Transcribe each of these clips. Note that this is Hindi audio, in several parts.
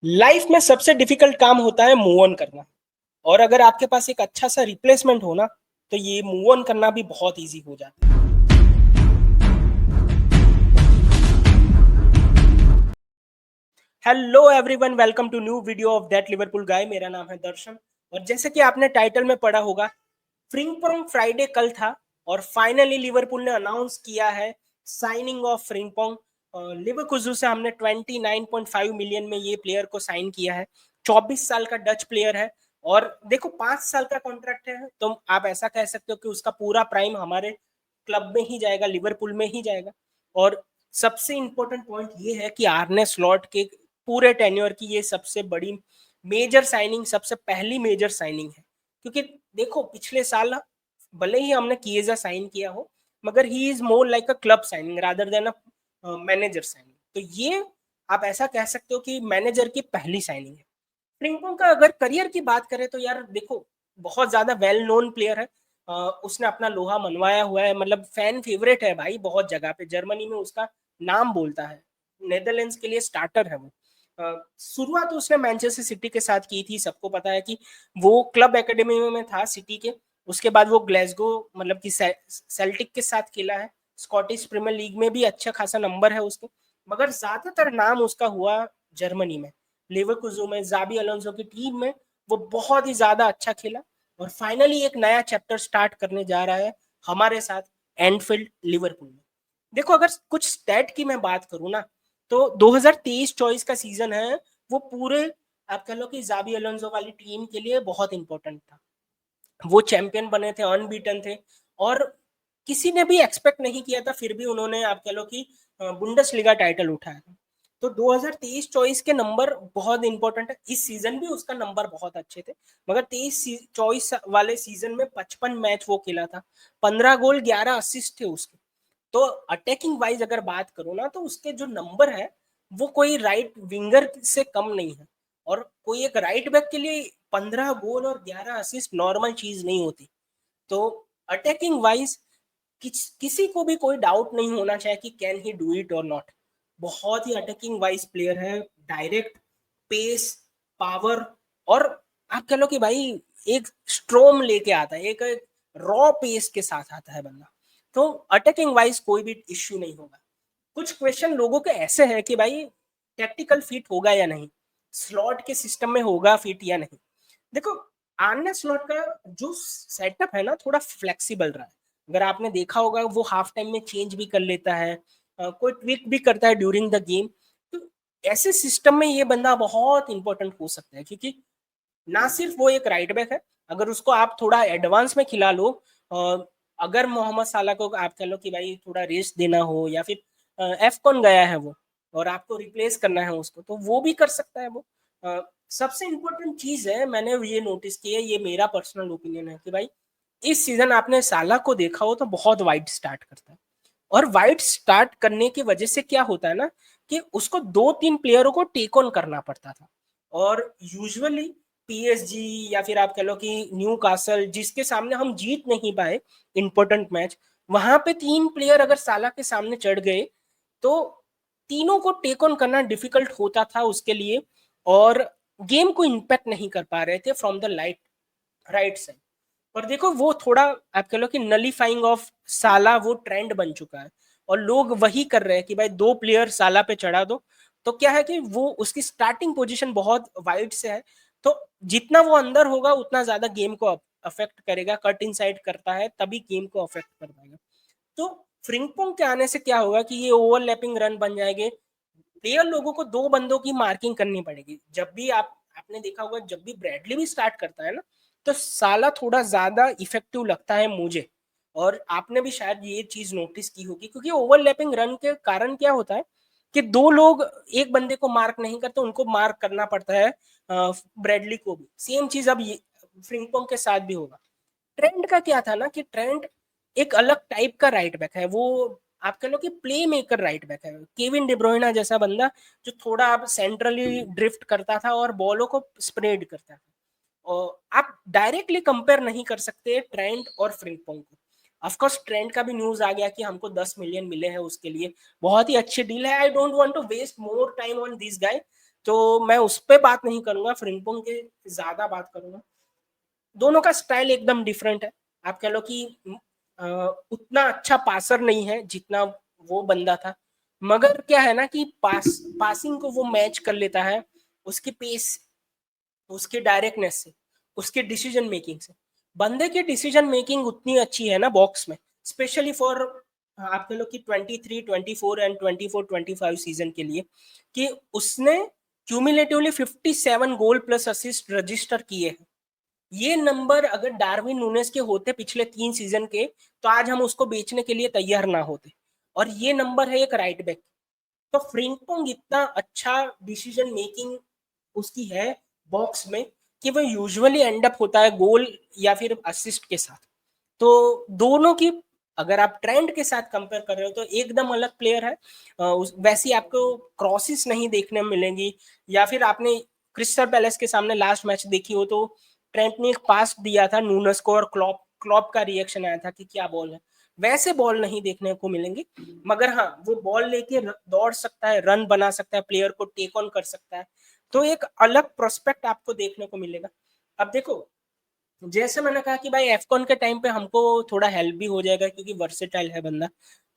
लाइफ में सबसे डिफिकल्ट काम होता है मूव ऑन करना। और अगर आपके पास एक अच्छा सा रिप्लेसमेंट हो ना, तो ये मूव ऑन करना भी बहुत इजी हो जाता है। Hello everyone, welcome to new video of that Liverpool guy. मेरा नाम है दर्शन। और जैसे कि आपने टाइटल में पढ़ा होगा, फ्रिंगपोंग फ्राइडे कल था और फाइनली लिवरपूल ने अनाउंस किया है साइनिंग ऑफ फ्रिंगपोंग। लिवरकुजू से हमने 29.5 मिलियन में ये प्लेयर को साइन किया है। 24 साल का डच प्लेयर है। और देखो, 5 साल का कॉन्ट्रैक्ट है, तो आप ऐसा कह सकते हो कि उसका पूरा प्राइम हमारे क्लब में ही जाएगा, लिवरपूल में ही जाएगा। और सबसे इंपॉर्टेंट पॉइंट ये है कि आर्ने स्लॉट के पूरे टेन्योर की ये सबसे बड़ी मेजर साइनिंग, सबसे पहली मेजर साइनिंग है। क्योंकि देखो, पिछले साल भले ही हमने किएजा साइन किया हो, मगर he is more like a club signing rather than a manager signing. तो ये आप ऐसा कह सकते हो कि मैनेजर की पहली साइनिंग है। फ्रिंपोंग का अगर करियर की बात करें तो यार देखो, बहुत ज्यादा वेल नोन प्लेयर है। उसने अपना लोहा मनवाया हुआ है, मतलब फैन फेवरेट है भाई बहुत जगह पे। जर्मनी में उसका नाम बोलता है, नेदरलैंड्स के लिए स्टार्टर है वो। शुरुआत उसने मैनचेस्टर सिटी के साथ की थी। सबको पता है कि वो क्लब एकेडमी में था सिटी के। उसके बाद वो ग्लेसगो, मतलब कि सेल्टिक के साथ खेला है। स्कॉटिश प्रीमियर लीग में भी अच्छा खासा नंबर है उसके। मगर ज्यादातर नाम उसका हुआ जर्मनी में, लेवरकुजन में, जाबी अलोंसो की टीम में। वो बहुत ही ज्यादा अच्छा खेला और फाइनली एक नया चैप्टर स्टार्ट करने जा रहा है हमारे साथ एनफील्ड लिवरपूल में। देखो, अगर कुछ स्टैट की मैं बात करूं ना, तो 2023-24 का सीजन है, वो पूरे आप कह लो कि जाबी अलोंसो वाली टीम के लिए बहुत इंपॉर्टेंट था। वो चैंपियन बने थे, अनबीटन थे। और किसी ने भी एक्सपेक्ट नहीं किया था, फिर भी उन्होंने आप कह लो कि बुंडसलीगा टाइटल उठाया था। तो 2023-24 के नंबर बहुत इंपॉर्टेंट है। इस सीजन भी उसका नंबर बहुत अच्छे थे, मगर 23-24 वाले सीजन में 55 मैच वो खेला था। 15 गोल 11 असिस्ट थे उसके। तो अटैकिंग वाइज अगर बात करो ना, तो उसके जो नंबर है वो कोई राइट विंगर से कम नहीं है। और कोई एक राइट बैक के लिए 15 गोल और 11 असिस्ट नॉर्मल चीज नहीं होती। तो अटैकिंग वाइज किसी को भी कोई डाउट नहीं होना चाहिए कि कैन ही डू इट और नॉट। बहुत ही अटैकिंग वाइज प्लेयर है। डायरेक्ट पेस, पावर, और आप कह लो कि भाई एक स्ट्रोम लेके आता है, एक रॉ पेस के साथ आता है बंदा। तो अटैकिंग वाइज कोई भी इश्यू नहीं होगा। कुछ क्वेश्चन लोगों के ऐसे हैं कि भाई टैक्टिकल फिट होगा या नहीं, स्लॉट के सिस्टम में होगा फिट या नहीं। देखो, आर्ने स्लॉट का जो सेटअप है ना, थोड़ा फ्लेक्सिबल रहा है। अगर आपने देखा होगा, वो हाफ टाइम में चेंज भी कर लेता है, कोई ट्विक भी करता है ड्यूरिंग द गेम। तो ऐसे सिस्टम में ये बंदा बहुत इंपॉर्टेंट हो सकता है, क्योंकि ना सिर्फ वो एक राइट बैक है, अगर उसको आप थोड़ा एडवांस में खिला लो, अगर मोहम्मद साला को आप कह लो कि भाई थोड़ा रेस्ट देना हो, या फिर एफ कौन गया है वो और आपको रिप्लेस करना है उसको, तो वो भी कर सकता है वो। सबसे इम्पोर्टेंट चीज है, मैंने ये नोटिस की है, ये मेरा पर्सनल ओपिनियन है कि भाई इस सीजन आपने साला को देखा हो तो बहुत वाइड स्टार्ट करता है। और वाइड स्टार्ट करने की वजह से क्या होता है ना, कि उसको 2-3 प्लेयरों को टेक ऑन करना पड़ता था। और यूजुअली पीएसजी या फिर आप कह लो कि न्यू कासल, जिसके सामने हम जीत नहीं पाए इंपॉर्टेंट मैच, वहां पे 3 प्लेयर अगर साला के सामने चढ़ गए, तो तीनों को टेक ऑन करना डिफिकल्ट होता था उसके लिए। और गेम को इम्पैक्ट नहीं कर पा रहे थे फ्रॉम द राइट साइड। और देखो, वो थोड़ा आप कह लो कि नलीफाइंग ऑफ साला वो ट्रेंड बन चुका है। और लोग वही कर रहे हैं कि भाई 2 प्लेयर साला पे चढ़ा दो। तो क्या है कि वो उसकी स्टार्टिंग पोजीशन बहुत वाइड से है। तो जितना वो अंदर होगा उतना ज्यादा गेम को अफेक्ट करेगा। कट इन साइड करता है तभी गेम को अफेक्ट कर पाएगा। तो फ्रिंगपोंग के आने से क्या होगा कि ये ओवरलैपिंग रन बन जाएंगे। प्लेयर लोगों को 2 बंदों की मार्किंग करनी पड़ेगी। जब भी आपने देखा होगा, जब भी ब्रैडली भी स्टार्ट करता है ना, तो साला थोड़ा ज्यादा इफेक्टिव लगता है मुझे। और आपने भी शायद ये चीज नोटिस की होगी, क्योंकि ओवरलैपिंग रन के कारण क्या होता है कि 2 लोग एक बंदे को मार्क नहीं करते, उनको मार्क करना पड़ता है ब्रैडली को भी। सेम चीज अब फ्रिंगपोंग के साथ भी होगा। ट्रेंड का क्या था ना, कि ट्रेंड एक अलग टाइप का राइट बैक है। वो आप कह लो कि प्ले मेकर राइट बैक है, केविन डिब्रोइना जैसा बंदा, जो थोड़ा आप सेंट्रली ड्रिफ्ट करता था और बॉलों को स्प्रेड करता था। और आप डायरेक्टली कंपेयर नहीं कर सकते ट्रेंड और फ्रिंगपोंग को। ऑफकोर्स ट्रेंड का भी न्यूज आ गया कि हमको 10 मिलियन मिले हैं उसके लिए, बहुत ही अच्छी डील है। I don't want to waste more time on this guy. तो मैं उस पे बात नहीं करूंगा, फ्रिम्पोंग के ज्यादा बात करूंगा। दोनों का स्टाइल एकदम डिफरेंट है। आप कह लो कि उतना अच्छा पासर नहीं है जितना वो बंदा था, मगर क्या है ना कि पासिंग को वो मैच कर लेता है, उसकी पेस, उसके डायरेक्टनेस से, उसके डिसीजन मेकिंग से। बंदे की डिसीजन मेकिंग उतनी अच्छी है ना बॉक्स में, स्पेशली फॉर आप कह लो कि 23, 24 एंड 24, 25 सीजन के लिए, कि उसने क्यूमुलेटिवली 57 गोल प्लस असिस्ट रजिस्टर किए हैं। ये नंबर अगर डार्विन नूनेस के होते पिछले 3 सीजन के, तो आज हम उसको बेचने के लिए तैयार ना होते। और ये नंबर है एक राइट बैक। तो फ्रिंपोंग इतना अच्छा डिसीजन मेकिंग उसकी है बॉक्स में, कि वो यूजुअली एंड अप होता है गोल या फिर असिस्ट के साथ। तो दोनों की अगर आप ट्रेंड के साथ कंपेयर कर रहे हो तो एकदम अलग प्लेयर है। वैसी आपको क्रॉसेस नहीं देखने में मिलेंगी, या फिर आपने क्रिस्टल पैलेस के सामने लास्ट मैच देखी हो तो ट्रेंट ने एक पास दिया था नूनस को और क्लॉप क्लॉप का रिएक्शन आया था कि क्या बॉल है। वैसे बॉल नहीं देखने को मिलेंगे, मगर हाँ वो बॉल लेके दौड़ सकता है, रन बना सकता है, प्लेयर को टेक ऑन कर सकता है। तो एक अलग प्रोस्पेक्ट आपको देखने को मिलेगा। अब देखो, जैसे मैंने कहा कि भाई एफकॉन के टाइम पे हमको थोड़ा हेल्प भी हो जाएगा क्योंकि वर्सेटाइल है बंदा।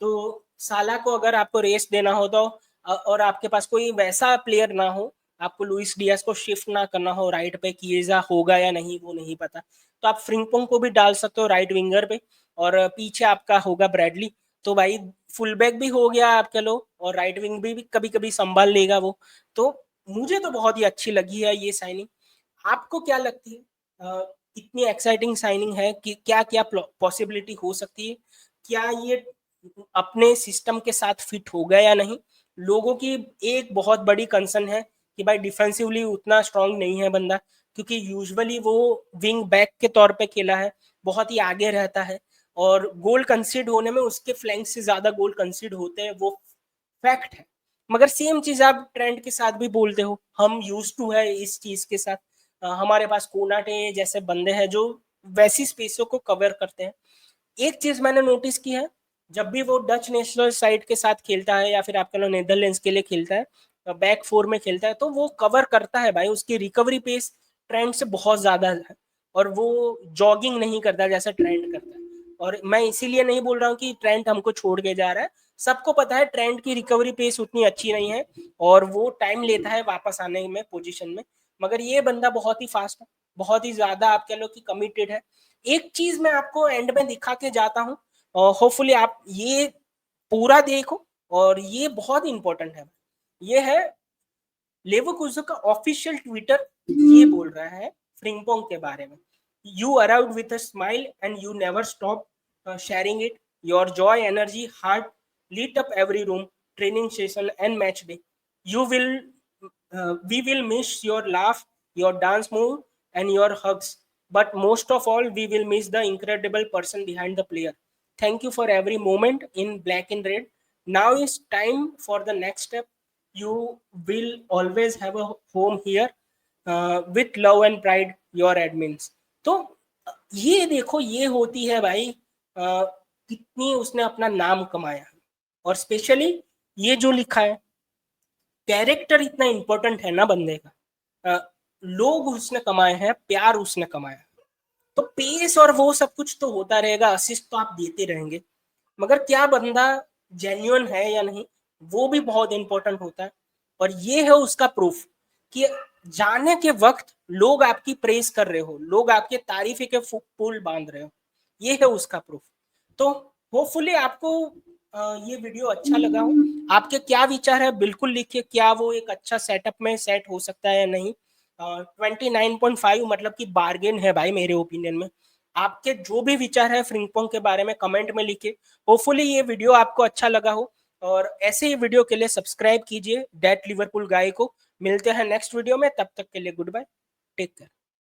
तो साला को अगर आपको रेस देना हो तो और आपके पास कोई वैसा प्लेयर ना हो, आपको लुइस डियास को शिफ्ट ना करना हो राइट पे, किएजा होगा या नहीं वो नहीं पता, तो आप फ्रिंपोंग को भी डाल सकते हो राइट विंगर पे, और पीछे आपका होगा ब्रैडली। तो भाई फुल बैक भी हो गया आप कह लो, और राइट विंग भी कभी कभी संभाल लेगा वो। तो मुझे तो बहुत ही अच्छी लगी है ये साइनिंग। आपको क्या लगती है? इतनी एक्साइटिंग साइनिंग है कि क्या क्या पॉसिबिलिटी हो सकती है? क्या ये अपने सिस्टम के साथ फिट हो गया या नहीं? लोगों की एक बहुत बड़ी कंसर्न है कि भाई डिफेंसिवली उतना स्ट्रांग नहीं है बंदा, क्योंकि यूजुअली वो विंग बैक के तौर पे खेला है, बहुत ही आगे रहता है, और गोल कंसीड होने में उसके फ्लैंक से ज्यादा गोल कंसीड होते हैं, वो फैक्ट है। मगर सेम चीज आप ट्रेंड के साथ भी बोलते हो, हम यूज टू है इस चीज के साथ। हमारे पास कोनाटे जैसे बंदे हैं जो वैसी स्पेसों को कवर करते हैं। एक चीज मैंने नोटिस की है, जब भी वो डच नेशनल साइड के साथ खेलता है या फिर आप कह लो नेदरलैंड्स के लिए खेलता है, बैक फोर में खेलता है, तो वो कवर करता है भाई, उसकी रिकवरी पेस ट्रेंड से बहुत ज्यादा है, और वो जॉगिंग नहीं करता जैसा ट्रेंड करता है। और मैं इसीलिए नहीं बोल रहा हूँ कि ट्रेंड हमको छोड़ के जा रहा है, सबको पता है ट्रेंड की रिकवरी पेस उतनी अच्छी नहीं है, और वो टाइम लेता है वापस आने में पोजीशन में। मगर ये बंदा बहुत ही फास्ट है, बहुत ही ज्यादा आप कह लो कि कमिटेड है। एक चीज मैं आपको एंड में दिखा के जाता हूँ, और होपफुली आप ये पूरा देखो, और ये बहुत इंपॉर्टेंट है। ये है लेवरकुसन का ऑफिशियल ट्विटर, ये बोल रहा है फ्रिंपोंग के बारे में: you around with a smile and you never stop sharing it, your joy energy heart lit up every room, training session and match day. You will We will miss your laugh, your dance move and your hugs, but most of all we will miss the incredible person behind the player. Thank you for every moment in black and red. Now is time for the next step. You will always have a home here, with love and pride, your admins. तो ये देखो, ये होती है भाई, कितनी उसने अपना नाम कमाया है। और स्पेशली ये जो लिखा है, कैरेक्टर इतना इंपॉर्टेंट है ना बंदे का। लोग उसने कमाए हैं, प्यार उसने कमाया है। तो पेस और वो सब कुछ तो होता रहेगा, असिस्ट तो आप देते रहेंगे, मगर क्या बंदा जेन्युइन है या नहीं, वो भी बहुत इंपॉर्टेंट होता है। और ये है उसका प्रूफ कि जाने के वक्त लोग आपकी प्रेस कर रहे हो, लोग आपके तारीफे के पुल बांध रहे हो, ये है उसका प्रूफ। तो होपफुली आपको ये वीडियो अच्छा लगा हो। आपके क्या विचार है बिल्कुल लिखिए, क्या वो एक अच्छा सेटअप में सेट हो सकता है या नहीं। 29.5 मतलब कि बार्गेन है भाई मेरे ओपिनियन में। आपके जो भी विचार है फ्रिंपोंग के बारे में कमेंट में लिखिए। होपफुली ये वीडियो आपको अच्छा लगा हो, और ऐसे ही वीडियो के लिए सब्सक्राइब कीजिए दैट लिवरपूल गाय को। मिलते हैं नेक्स्ट वीडियो में, तब तक के लिए गुड बाय, टेक केयर।